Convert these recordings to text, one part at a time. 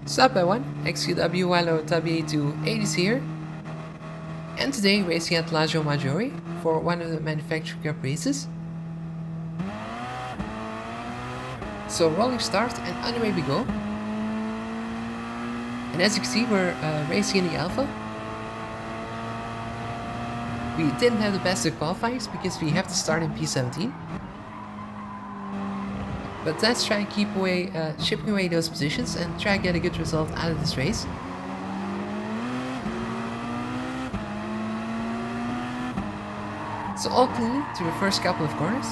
Sup everyone, XQW Wallo WA2 is here, and today racing at Lago Maggiore for one of the manufacturer cup races. So rolling start and on the way we go. And as you can see, we're racing in the Alpha. We didn't have the best of qualifiers because we have to start in P17. But let's try and keep away, shipping away those positions and try and get a good result out of this race. So all clean to the first couple of corners.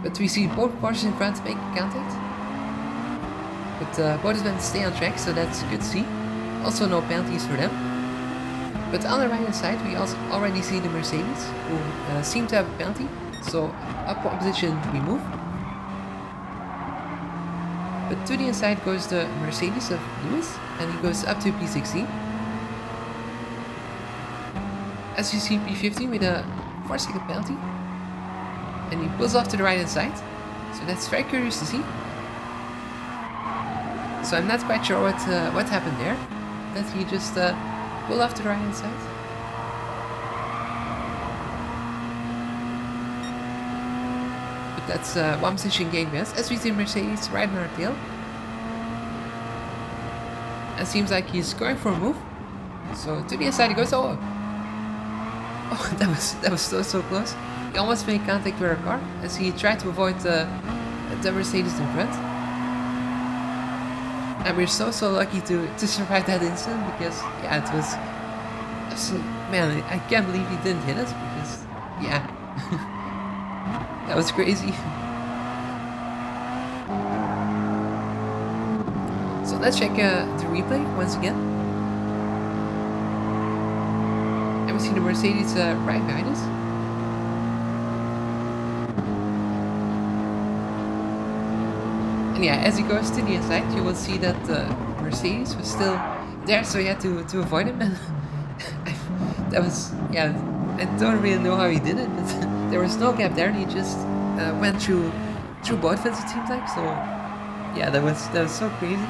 But we see both Porsches in front making contact. But both of them stay on track, so that's good to see. Also no penalties for them. But on the right hand side we also already see the Mercedes, who seem to have a penalty. So up one position we move. But to the inside goes the Mercedes of Lewis, and he goes up to P16. As you see, P15 with a 4-second penalty. And he pulls off to the right hand side. So that's very curious to see. So I'm not quite sure what happened there. That he just pulled off to the right hand side. But that's one position gain best. As we see Mercedes right on our tail. It seems like he's going for a move. So to the inside he goes. Oh, that was so close. He almost made contact with our car as he tried to avoid the Mercedes in front. And we're so lucky to survive that incident because yeah, it was man, I can't believe he didn't hit us because yeah, that was crazy. So let's check the replay once again. And we see the Mercedes right behind us. And yeah, as he goes to the inside, you will see that Mercedes was still there, so he had to avoid him. And that was, yeah, I don't really know how he did it, but there was no gap there, and he just went through both of us, it seems like. So yeah, that was so crazy.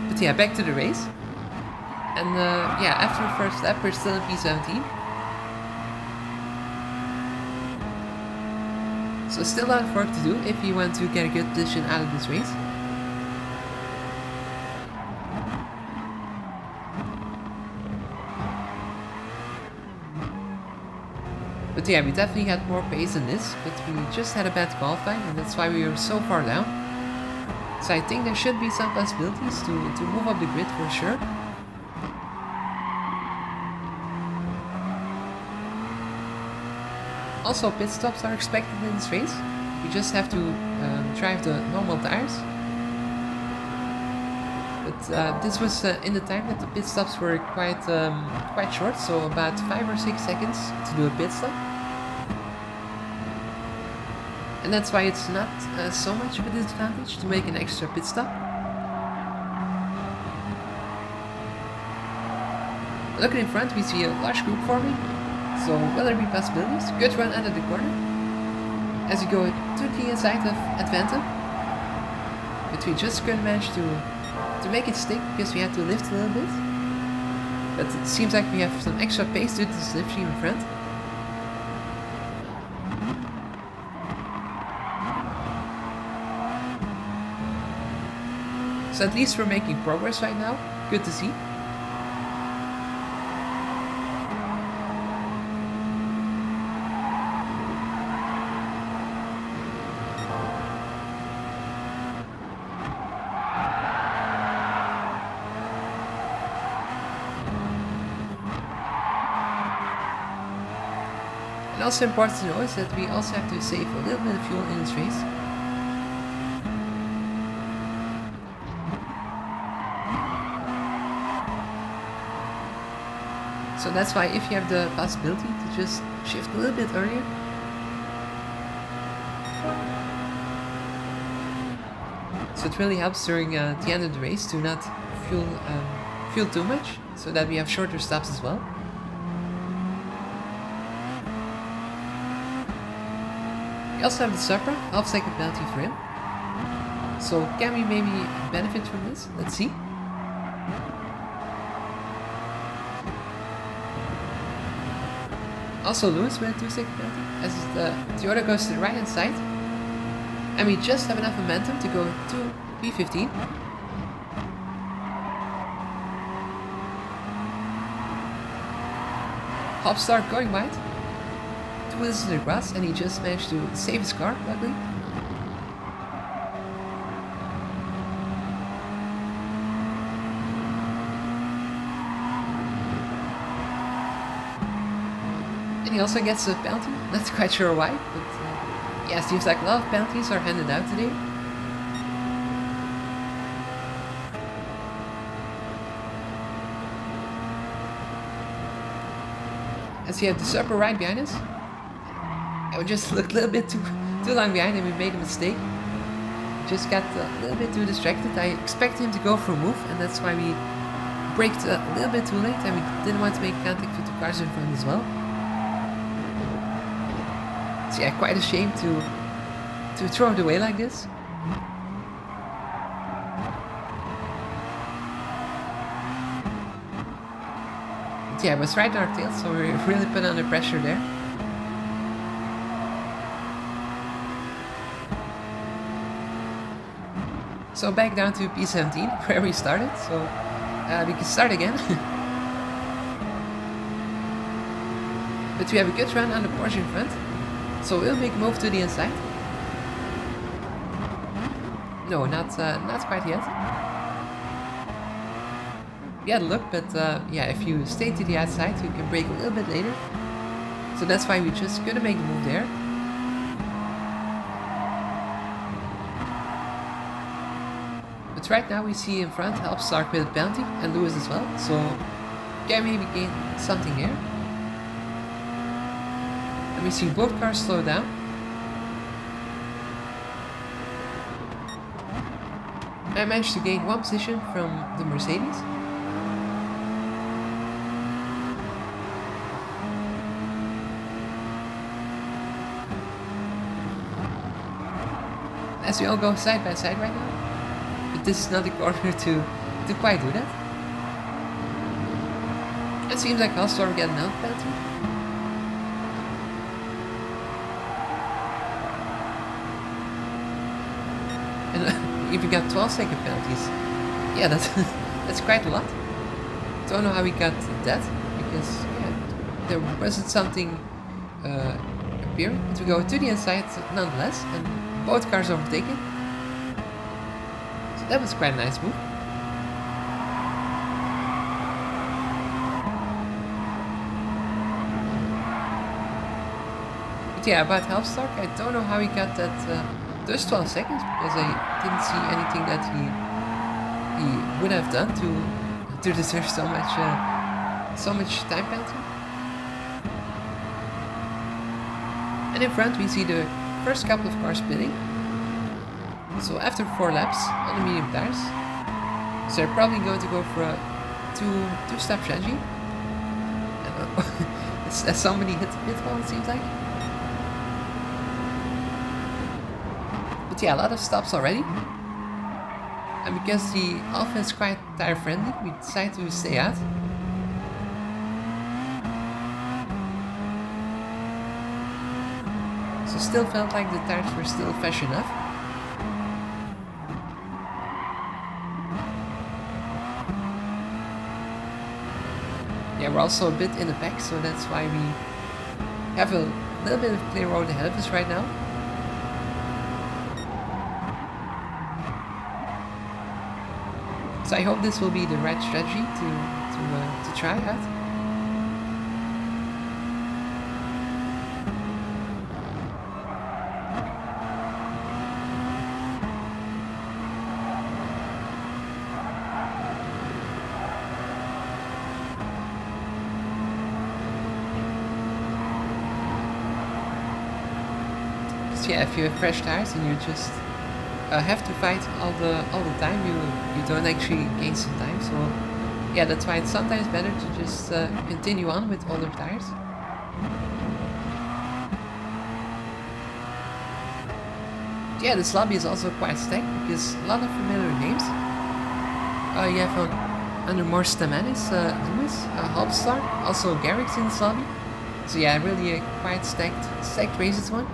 But yeah, back to the race. And yeah, after the first lap, we're still in P17. So still a lot of work to do if you want to get a good position out of this race. But yeah, we definitely had more pace than this, but we just had a bad qualifying and that's why we were so far down. So I think there should be some possibilities to move up the grid for sure. Also, pit stops are expected in this race. We just have to drive the normal tires. But this was in the time that the pit stops were quite short, so about 5 or 6 seconds to do a pit stop. And that's why it's not so much of a disadvantage to make an extra pit stop. Looking in front, we see a large group forming. So will there be possibilities? Good run out of the corner. As you go to the inside of Advanta. But we just couldn't manage to make it stick because we had to lift a little bit. But it seems like we have some extra pace due to the slipstream in front. So at least we're making progress right now. Good to see. And also important to know is that we also have to save a little bit of fuel in this race. So that's why if you have the possibility to just shift a little bit earlier. So it really helps during the end of the race to not fuel too much, so that we have shorter stops as well. We also have the supper, half-second penalty for him. So can we maybe benefit from this? Let's see. Also Lewis with a 2-second penalty, as the order goes to the right hand side. And we just have enough momentum to go to P15. Hopstar going wide. 2 wheels in the grass, and he just managed to save his car, luckily. And he also gets a penalty, not quite sure why, but yeah, seems like a lot of penalties are handed out today. As you have the supper right behind us. And we just looked a little bit too long behind and we made a mistake. Just got a little bit too distracted. I expected him to go for a move, and that's why we braked a little bit too late, and we didn't want to make contact with the cars in front as well. So yeah, quite a shame to throw it away like this. But yeah, it was right on our tail, so we really put under pressure there. So back down to P17, where we started, so we can start again. But we have a good run on the Porsche in front. So we'll make a move to the inside. No, not quite yet. We had a look, but yeah, if you stay to the outside, you can brake a little bit later. So that's why we just couldn't make the move there. But right now we see in front Helpstark with a penalty, and Lewis as well. So can maybe gain something here. And we see both cars slow down. I managed to gain 1 position from the Mercedes. As we all go side by side right now. But this is not the corner to quite do that. It seems like Hellstorm will get another penalty. And even got 12-second penalties. Yeah, that's quite a lot. Don't know how we got that, because yeah, there wasn't something appearing. But we go to the inside nonetheless, and both cars overtaken. So that was quite a nice move. But yeah, about Helpstark, I don't know how he got that those 12 seconds, because I didn't see anything that he would have done to deserve so much time penalty. And in front we see the first couple of cars pitting. So after 4 laps on the medium tires, so they're probably going to go for a two-step strategy. As somebody hit the pit wall, it seems like. But yeah, a lot of stops already. And because the Alpha is quite tire friendly, we decided to stay out. So still felt like the tires were still fresh enough. Yeah, we're also a bit in the back, so that's why we have a little bit of clear road ahead of us right now. So I hope this will be the right strategy to try out. Yeah, if you have fresh tires and you just have to fight all the time, you don't actually gain some time. So yeah, that's why it's sometimes better to just continue on with older tires. Yeah, this lobby is also quite stacked because a lot of familiar names. You have under more Stamatis, Lewis, Hobstar, also Garrick's in this lobby. So yeah, really a quite stacked race this one.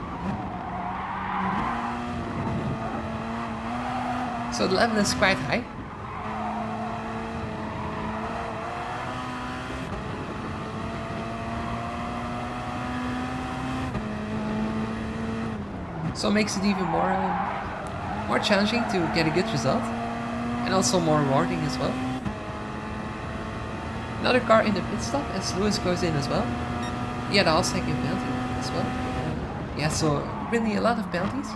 So the level is quite high. So it makes it even more challenging to get a good result, and also more rewarding as well. Another car in the pit stop as Lewis goes in as well. Yeah, the half-second penalty as well. Yeah, so really a lot of penalties.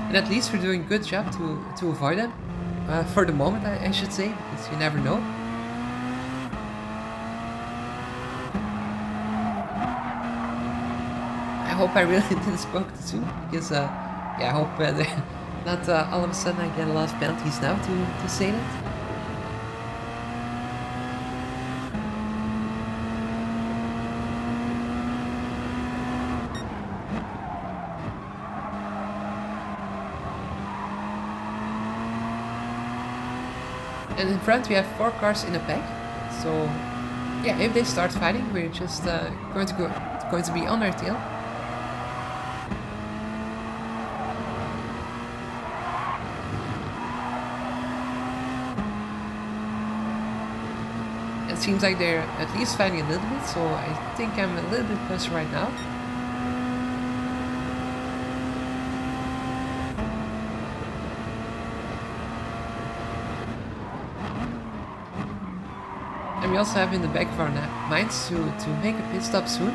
And at least we're doing a good job to avoid them. For the moment, I should say, because you never know. I hope I really didn't spoke too soon, because yeah, I hope not all of a sudden I get a lot of penalties now to say that. And in front we have 4 cars in a pack, so yeah, if they start fighting, we're just going to be on their tail. It seems like they're at least fighting a little bit, so I think I'm a little bit closer right now. And we also have in the back of our minds to make a pit stop soon.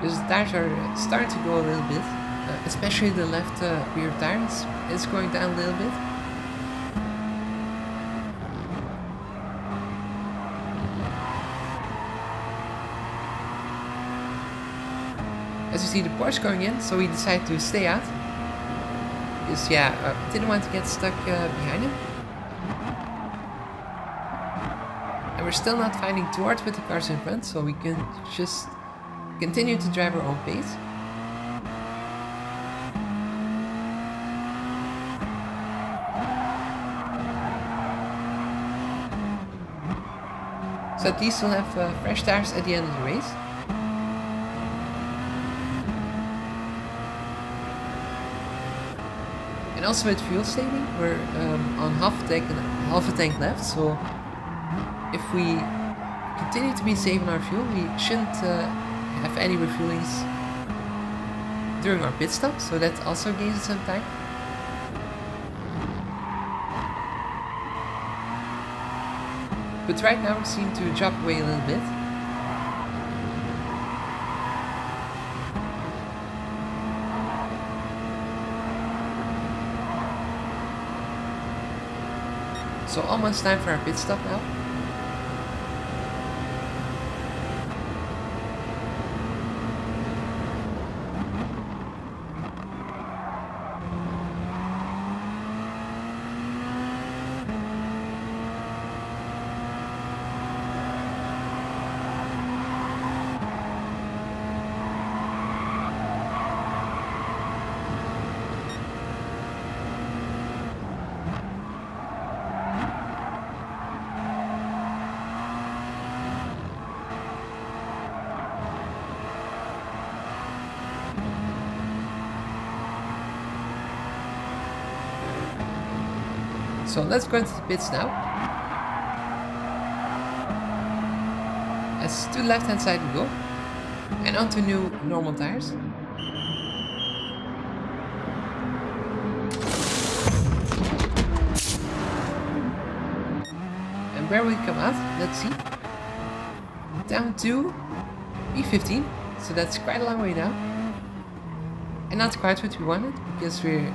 Because the tires are starting to go a little bit. Especially the left rear tire is going down a little bit. As you see the Porsche going in, so we decided to stay out. Because yeah, didn't want to get stuck behind him. And we're still not fighting too hard with the cars in front, so we can just continue to drive our own pace. So at least we'll have fresh tires at the end of the race. And also with fuel saving, we're on half a tank left. So if we continue to be saving our fuel, we shouldn't have any refuelings during our pit stop. So that also gains us some time. But right now we seem to drop away a little bit. So almost time for our pit stop now. So let's go into the pits now. As to the left hand side we go. And onto new normal tires. And where will we come out? Let's see. Down to E15. So that's quite a long way now. And not quite what we wanted, because we're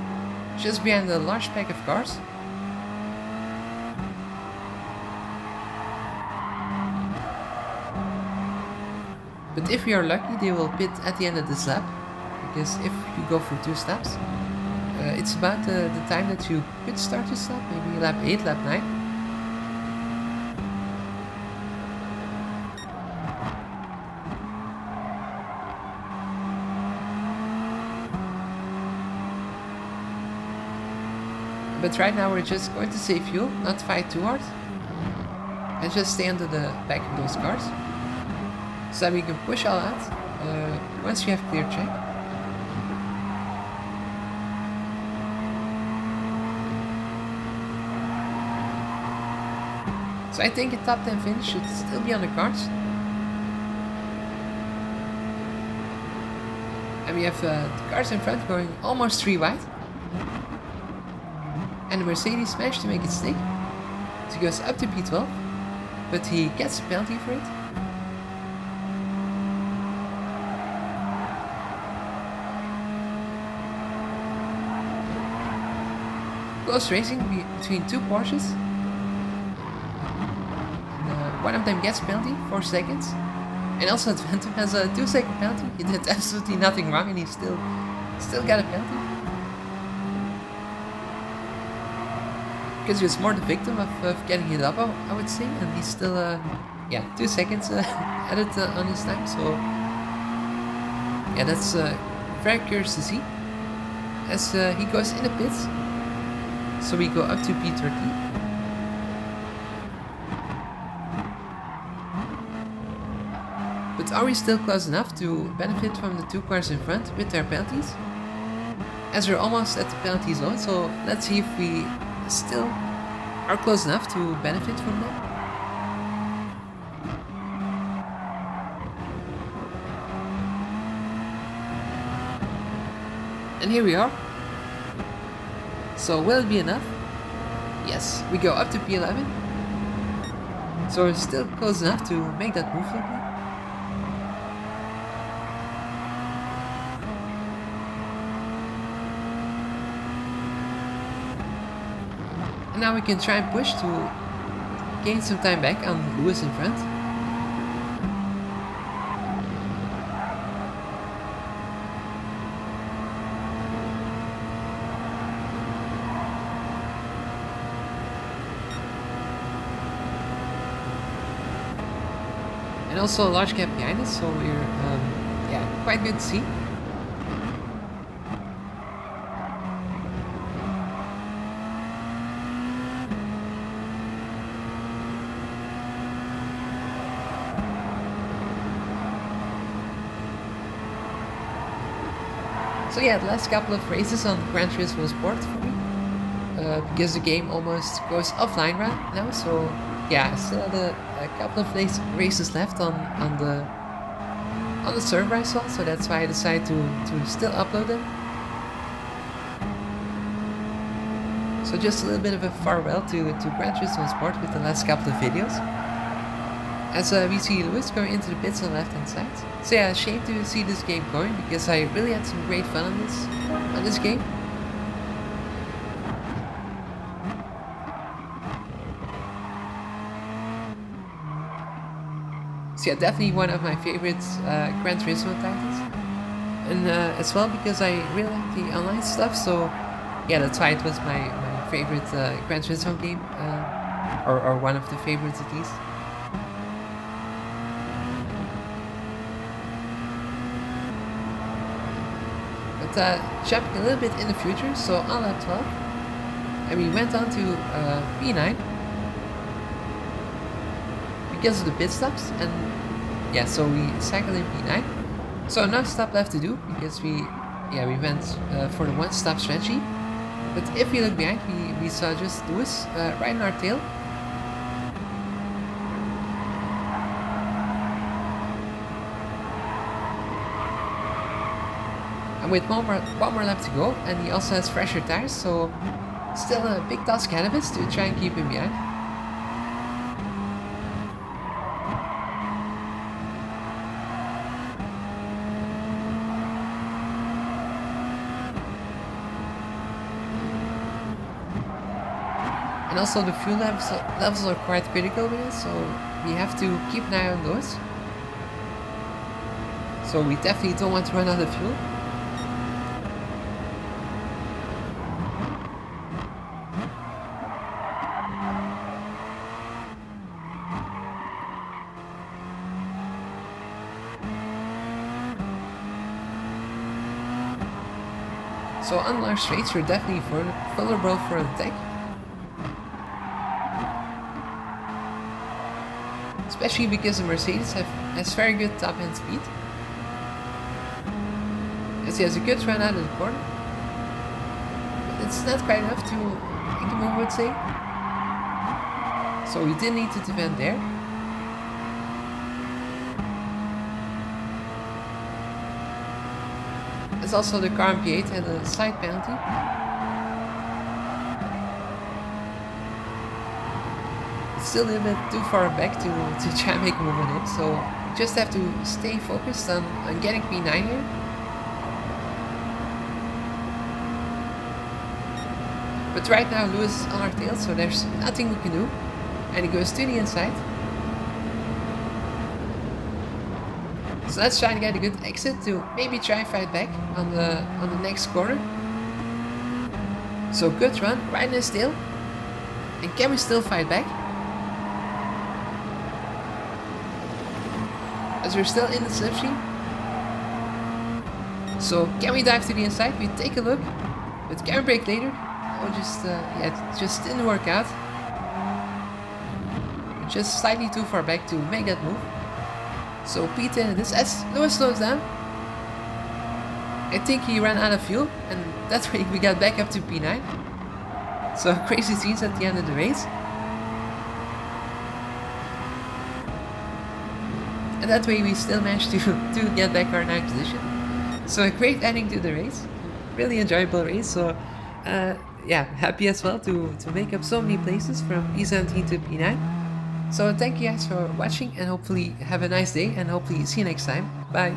just behind a large pack of cars. But if you are lucky, they will pit at the end of this lap, because if you go for 2 stops, it's about the time that you could start to stop, maybe lap 8, lap 9. But right now we're just going to save fuel, not fight too hard, and just stay under the back of those cars, so that we can push all out once we have clear track. So I think a top 10 finish should still be on the cards. And we have the cars in front going almost 3 wide. And the Mercedes managed to make it stick. So he goes up to P12, but he gets a penalty for it. Close racing between 2 Porsches. One of them gets a penalty, 4 seconds. And also Adventum has a 2-second penalty. He did absolutely nothing wrong and he still got a penalty. Because he was more the victim of getting hit up, I would say, and he's still, 2 seconds added on his time, so yeah, that's very curious to see. As he goes in the pits, so we go up to P13. But are we still close enough to benefit from the 2 cars in front with their penalties? As we're almost at the penalty zone, so let's see if we still are close enough to benefit from them. And here we are. So will it be enough? Yes, we go up to P11. So we're still close enough to make that move like that. And now we can try and push to gain some time back on Lewis in front. And also a large gap behind us, so we're quite good to see. So yeah, the last couple of races on Gran Turismo Sport for me, because the game almost goes offline right now. So yeah, I still had a couple of races left on the server I saw. So that's why I decided to still upload them. So just a little bit of a farewell to Gran Turismo Sport with the last couple of videos. As we see Lewis going into the pits on the left hand side. So yeah, shame to see this game going, because I really had some great fun on this game. So yeah, definitely one of my favorite Gran Turismo titles. And as well because I really like the online stuff, so yeah, that's why it was my favorite Gran Turismo game, or one of the favorites at least. Jumping a little bit in the future, so on lap 12, and we went on to P9 because of the pit stops, and yeah, so we cycled in P9. So no stop left to do, because we went for the 1-stop strategy. But if we look behind, we saw just Lewis right in our tail. And with one more lap to go, and he also has fresher tires, so still a big task ahead of us to try and keep him behind. And also the fuel levels are quite critical with us, so we have to keep an eye on those. So we definitely don't want to run out of fuel. So on large straights, we're definitely vulnerable for an attack. Especially because the Mercedes has very good top end speed. As he has a good run out of the corner. But it's not quite enough to make the move, I would say. So we did need to defend there. As also the car on P8 had a slight penalty. It's still a little bit too far back to try and make a move on him, so we just have to stay focused on getting P9 here. But right now Lewis is on our tail, so there's nothing we can do. And he goes to the inside. So let's try and get a good exit to maybe try and fight back on the next corner. So good run, right in his tail. And can we still fight back? As we're still in the slipstream. So can we dive to the inside? We take a look. But can we brake later? Oh, yeah, it just didn't work out. We're just slightly too far back to make that move. So P10 in this, as Lewis slows down. I think he ran out of fuel, and that's why we got back up to P9. So crazy scenes at the end of the race. And that way we still managed to get back our 9th position. So a great ending to the race. Really enjoyable race. So yeah, happy as well to make up so many places from P17 to P9. So thank you guys for watching, and hopefully have a nice day, and hopefully see you next time. Bye.